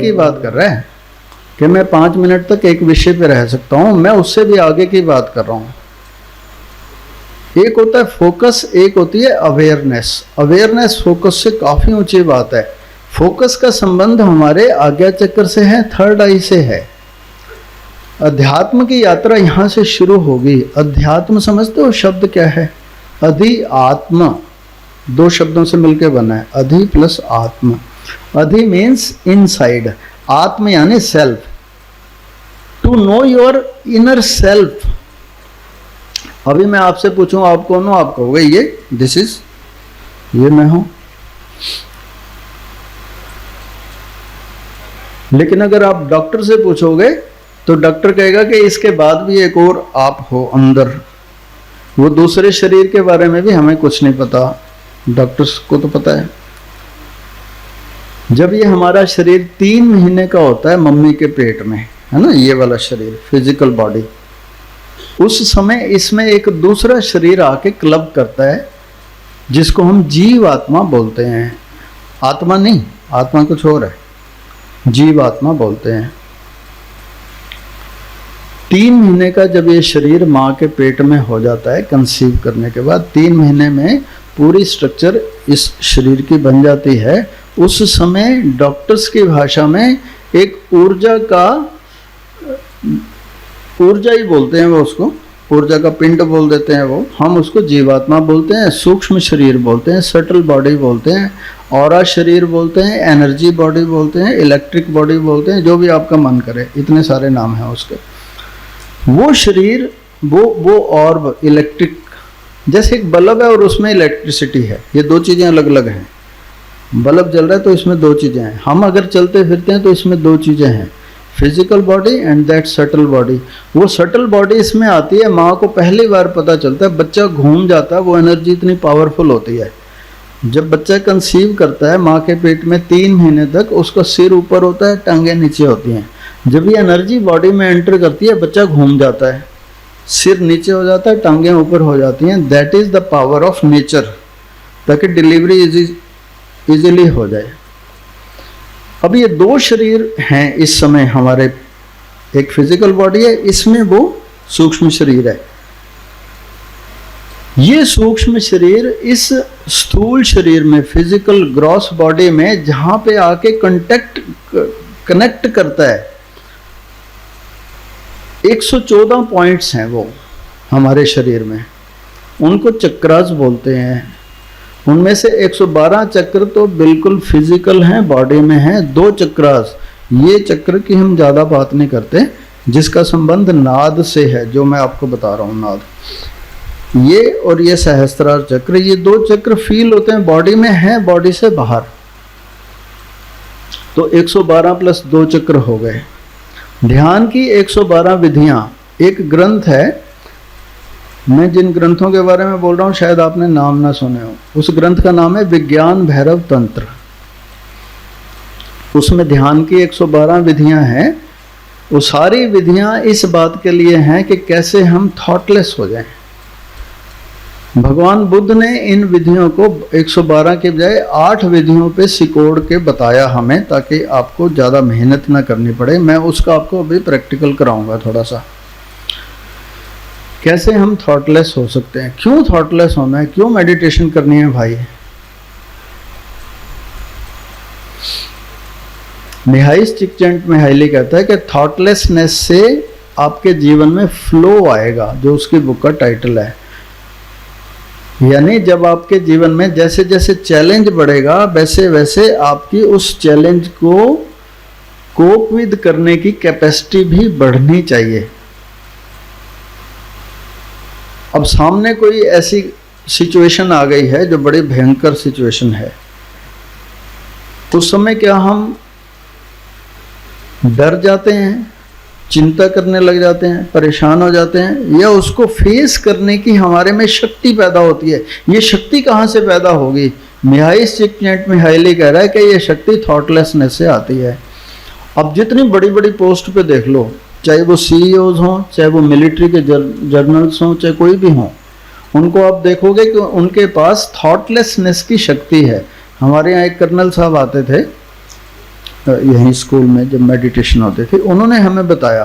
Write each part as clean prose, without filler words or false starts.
की बात कर रहा है कि मैं 5 मिनट तक एक विषय पे रह सकता हूं, मैं उससे भी आगे की बात कर रहा हूं। एक होता है फोकस, एक होती है अवेयरनेस। अवेयरनेस फोकस से काफी ऊंची बात है। फोकस का संबंध हमारे आज्ञा चक्र से है, थर्ड आई से है। अध्यात्म की यात्रा यहां से शुरू होगी। अध्यात्म समझते हो शब्द क्या है? अधि आत्मा, 2 शब्दों से मिलकर बना है, अधि प्लस आत्मा। अधि मीन्स इनसाइड, आत्म यानी self. To know your inner self. अभी मैं आपसे पूछूं आप कौन हो, आप कहोगे ये दिस इज, ये मैं हूं। लेकिन अगर आप डॉक्टर से पूछोगे तो डॉक्टर कहेगा कि इसके बाद भी एक और आप हो अंदर। वो दूसरे शरीर के बारे में भी हमें कुछ नहीं पता, डॉक्टर्स को तो पता है। जब ये हमारा शरीर 3 महीने का होता है मम्मी के पेट में, है ना, ये वाला शरीर फिजिकल बॉडी, उस समय इसमें एक दूसरा शरीर आके क्लब करता है जिसको हम जीव आत्मा बोलते हैं। आत्मा नहीं, आत्मा कुछ और है, जीव आत्मा बोलते हैं। 3 महीने का जब ये शरीर माँ के पेट में हो जाता है कंसीव करने के बाद, 3 महीने में पूरी स्ट्रक्चर इस शरीर की बन जाती है। उस समय डॉक्टर्स की भाषा में एक ऊर्जा का, ऊर्जा ही बोलते हैं वो उसको, ऊर्जा का पिंड बोल देते हैं वो, हम उसको जीवात्मा बोलते हैं, सूक्ष्म शरीर बोलते हैं, सटल बॉडी बोलते हैं, ऑरा शरीर बोलते हैं, एनर्जी बॉडी बोलते हैं, इलेक्ट्रिक बॉडी बोलते हैं, जो भी आपका मन करे, इतने सारे नाम हैं उसके। वो शरीर, वो ऑर्ब, इलेक्ट्रिक, जैसे एक बल्ब है और उसमें इलेक्ट्रिसिटी है, ये 2 चीज़ें अलग अलग हैं। बल्ब जल रहा है तो इसमें 2 चीज़ें हैं, हम अगर चलते फिरते हैं तो इसमें 2 चीज़ें हैं, physical body and that subtle body. वो सटल बॉडी इसमें आती है, माँ को पहली बार पता चलता है, बच्चा घूम जाता है, वो एनर्जी इतनी पावरफुल होती है। जब बच्चा कंसीव करता है माँ के पेट में 3 महीने तक, उसका सिर ऊपर होता है, टांगें नीचे होती हैं। जब ये एनर्जी बॉडी में एंटर करती है, बच्चा घूम जाता है, सिर नीचे हो जाता है, टांगें ऊपर हो जाती हैं। That is the power of nature, ताकि डिलीवरी इजीली हो जाए। अब ये 2 शरीर हैं इस समय हमारे, एक फिजिकल बॉडी है, इसमें वो सूक्ष्म शरीर है। ये सूक्ष्म शरीर इस स्थूल शरीर में, फिजिकल ग्रॉस बॉडी में, जहां पे आके कनेक्ट करता है, 114 पॉइंट्स हैं वो हमारे शरीर में, उनको चक्रास बोलते हैं। उनमें से 112 चक्र तो बिल्कुल फिजिकल हैं, बॉडी में हैं। 2 चक्रास, ये चक्र की हम ज़्यादा बात नहीं करते, जिसका संबंध नाद से है, जो मैं आपको बता रहा हूँ, नाद, ये और ये सहस्त्रार चक्र, ये 2 चक्र फील होते हैं बॉडी में, हैं बॉडी से बाहर। तो 112 प्लस 2 चक्र हो गए। ध्यान की 112 विधियां, एक ग्रंथ है, मैं जिन ग्रंथों के बारे में बोल रहा हूँ शायद आपने नाम ना सुने हो, उस ग्रंथ का नाम है विज्ञान भैरव तंत्र। उसमें ध्यान की 112 विधियां हैं। वो सारी विधियां इस बात के लिए हैं कि कैसे हम थॉटलेस हो जाएं। भगवान बुद्ध ने इन विधियों को 112 के बजाय 8 विधियों पे सिकोड़ के बताया हमें, ताकि आपको ज़्यादा मेहनत ना करनी पड़े। मैं उसका आपको अभी प्रैक्टिकल कराऊंगा थोड़ा सा, कैसे हम थॉटलेस हो सकते हैं। क्यों थॉटलेस होना है, क्यों मेडिटेशन करनी है भाई? मिहाइल चिकचेंटमिहाइली कहता है कि थॉटलेसनेस से आपके जीवन में फ्लो आएगा, जो उसकी बुक का टाइटल है। यानी जब आपके जीवन में जैसे जैसे चैलेंज बढ़ेगा, वैसे वैसे आपकी उस चैलेंज को कोप विद करने की कैपेसिटी भी बढ़नी चाहिए। अब सामने कोई ऐसी सिचुएशन आ गई है जो बड़ी भयंकर सिचुएशन है, उस समय क्या हम डर जाते हैं, चिंता करने लग जाते हैं, परेशान हो जाते हैं, या उसको फेस करने की हमारे में शक्ति पैदा होती है? ये शक्ति कहाँ से पैदा होगी? मिहाइल चिकचेंटमिहाइली कह रहा है कि ये शक्ति थॉटलेसनेस से आती है। अब जितनी बड़ी बड़ी पोस्ट पे देख लो, चाहे वो सीईओज हों, चाहे वो मिलिट्री के जर्नल्स हों, चाहे कोई भी हों, उनको आप देखोगे कि उनके पास थॉटलेसनेस की शक्ति है। हमारे यहाँ एक कर्नल साहब आते थे, यहीं स्कूल में जब मेडिटेशन होती थी, उन्होंने हमें बताया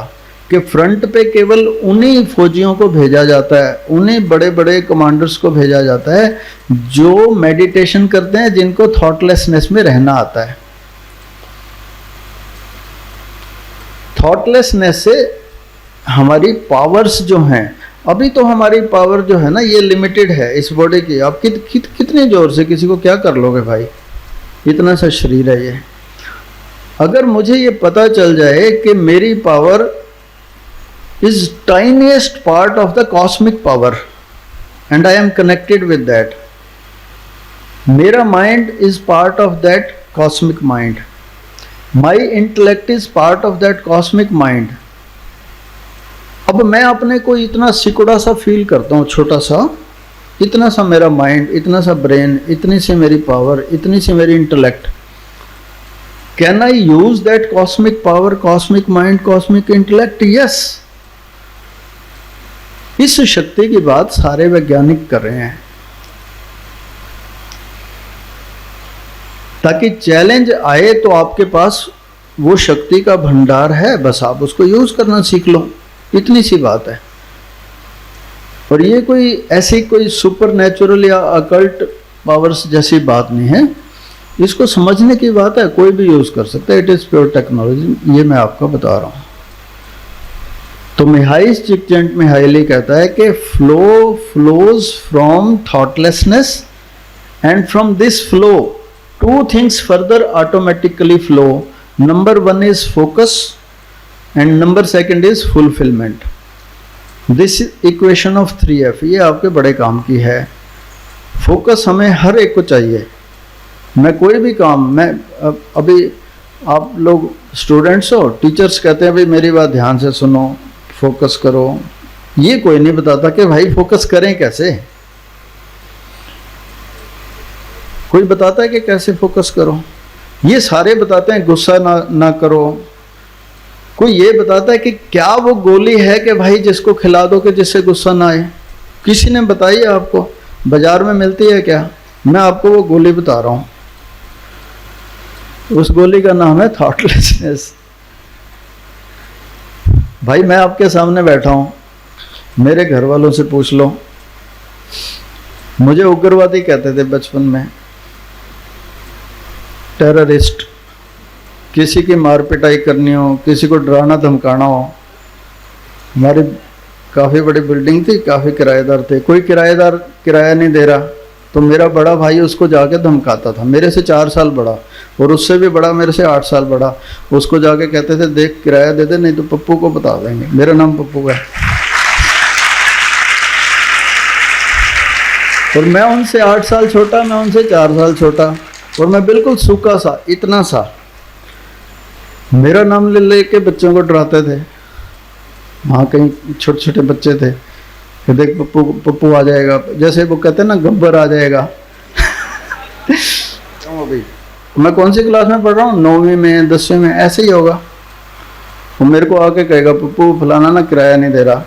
कि फ्रंट पे केवल उन्हीं फौजियों को भेजा जाता है, उन्हीं बड़े बड़े कमांडर्स को भेजा जाता है जो मेडिटेशन करते हैं, जिनको थॉटलेसनेस में रहना आता है। थॉटलेसनेस से हमारी पावर्स जो हैं, अभी तो हमारी पावर जो है ना ये लिमिटेड है इस बॉडी की। आप कितने जोर से किसी को क्या कर लोगे भाई, इतना सा शरीर है ये। अगर मुझे ये पता चल जाए कि मेरी power is tiniest part of the cosmic power and I am connected with that, मेरा mind is part of that cosmic mind, my intellect is part of that cosmic mind. अब मैं अपने को इतना सिकुड़ा सा फील करता हूँ, छोटा सा, इतना सा मेरा माइंड, इतना सा ब्रेन, इतनी सी मेरी पावर, इतनी सी मेरी intellect. Can I use that cosmic power, cosmic mind, cosmic intellect? Yes. इस शक्ति की बात सारे वैज्ञानिक कर रहे हैं, ताकि चैलेंज आए तो आपके पास वो शक्ति का भंडार है, बस आप उसको यूज करना सीख लो, इतनी सी बात है। और ये कोई ऐसी कोई सुपर नेचुरल या अकल्ट पावर्स जैसी बात नहीं है, इसको समझने की बात है, कोई भी यूज कर सकता है, इट इज प्योर टेक्नोलॉजी, ये मैं आपको बता रहा हूँ। तो मिहाइल चिकचिंटमिहाइली कहता है कि flow flows from thoughtlessness and from this flow two things further automatically flow. Number 1 is focus and number 2 is fulfilment. This equation of 3F ये आपके बड़े काम की है। फोकस हमें हर एक को चाहिए। मैं कोई भी काम, मैं अभी आप लोग स्टूडेंट्स हो, टीचर्स कहते हैं भाई मेरी बात ध्यान से सुनो, फोकस करो, ये कोई नहीं बताता कि भाई फोकस करें कैसे। कोई बताता है कि कैसे फोकस करो? ये सारे बताते हैं गुस्सा ना करो। कोई ये बताता है कि क्या वो गोली है कि भाई जिसको खिला दो कि जिससे गुस्सा ना आए? किसी ने बताई है आपको? बाजार में मिलती है क्या? मैं आपको वो गोली बता रहा हूँ, उस गोली का नाम है थॉटलेसनेस। भाई मैं आपके सामने बैठा हूँ, मेरे घर वालों से पूछ लो, मुझे उग्रवादी कहते थे बचपन में, टेररिस्ट। किसी की मार पिटाई करनी हो, किसी को डराना धमकाना हो। हमारी काफ़ी बड़ी बिल्डिंग थी, काफ़ी किराएदार थे, कोई किराएदार किराया नहीं दे रहा तो मेरा बड़ा भाई उसको जाके धमकाता था, मेरे से 4 साल बड़ा, और उससे भी बड़ा मेरे से 8 साल बड़ा। उसको जाके कहते थे देख किराया दे दे, नहीं तो पप्पू को बता देंगे। मेरा नाम पप्पू है और मैं उनसे 8 साल छोटा, मैं उनसे 4 साल छोटा, और मैं बिल्कुल सूखा सा, इतना सा। मेरा नाम ले लेके बच्चों को डराते थे। वहाँ कहीं छोटे छोटे बच्चे थे कि देख पप्पू पप्पू आ जाएगा, जैसे वो कहते हैं ना गब्बर आ जाएगा। अभी मैं कौन सी क्लास में पढ़ रहा हूँ, 9वीं में, 10वीं में, ऐसे ही होगा। वो मेरे को आके कहेगा पप्पू फलाना ना किराया नहीं दे रहा,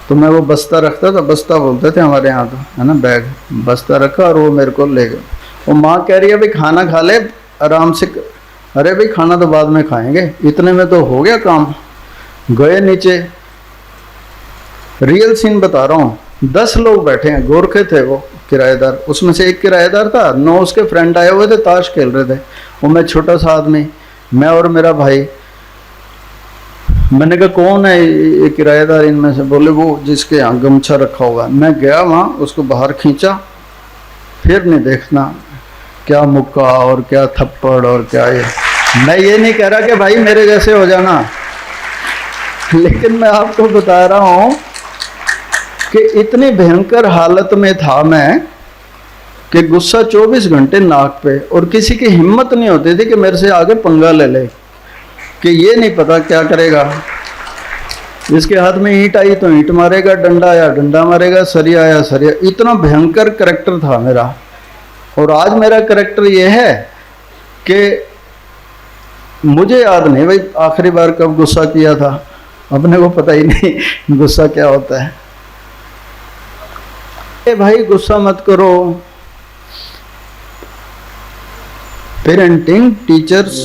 तो मैं वो बस्ता रखता था, बस्ता बोलते थे हमारे यहाँ तो, है ना, बैग, बस्ता रखा और वो मेरे को ले गया। वो माँ कह रही है भाई खाना खा ले आराम से। अरे भाई खाना तो बाद में खाएंगे, इतने में तो हो गया काम। गए नीचे, रियल सीन बता रहा हूँ, 10 लोग बैठे हैं, गोरखे थे वो किराएदार, उसमें से एक किराएदार था, 9 उसके फ्रेंड आए हुए थे, ताश खेल रहे थे। वो मैं छोटा सा आदमी, मैं और मेरा भाई। मैंने कहा कौन है ये किराएदार इनमें से? बोले वो जिसके यहाँ गमछा रखा हुआ। मैं गया वहाँ, उसको बाहर खींचा, फिर नहीं देखना क्या मुक्का और क्या थप्पड़ और क्या ये। मैं ये नहीं कह रहा कि भाई मेरे जैसे हो जाना, लेकिन मैं आपको बता रहा हूँ कि इतनी भयंकर हालत में था मैं कि गुस्सा 24 घंटे नाक पे, और किसी की हिम्मत नहीं होती थी कि मेरे से आगे पंगा ले ले, कि ये नहीं पता क्या करेगा। इसके हाथ में ईंट आई तो ईंट मारेगा, डंडा आया डंडा मारेगा, सरिया आया सरिया। इतना भयंकर करैक्टर था मेरा। और आज मेरा करैक्टर ये है कि मुझे याद नहीं भाई आखिरी बार कब गुस्सा किया था, अपने को पता ही नहीं गुस्सा क्या होता है। भाई गुस्सा मत करो, पेरेंटिंग टीचर्स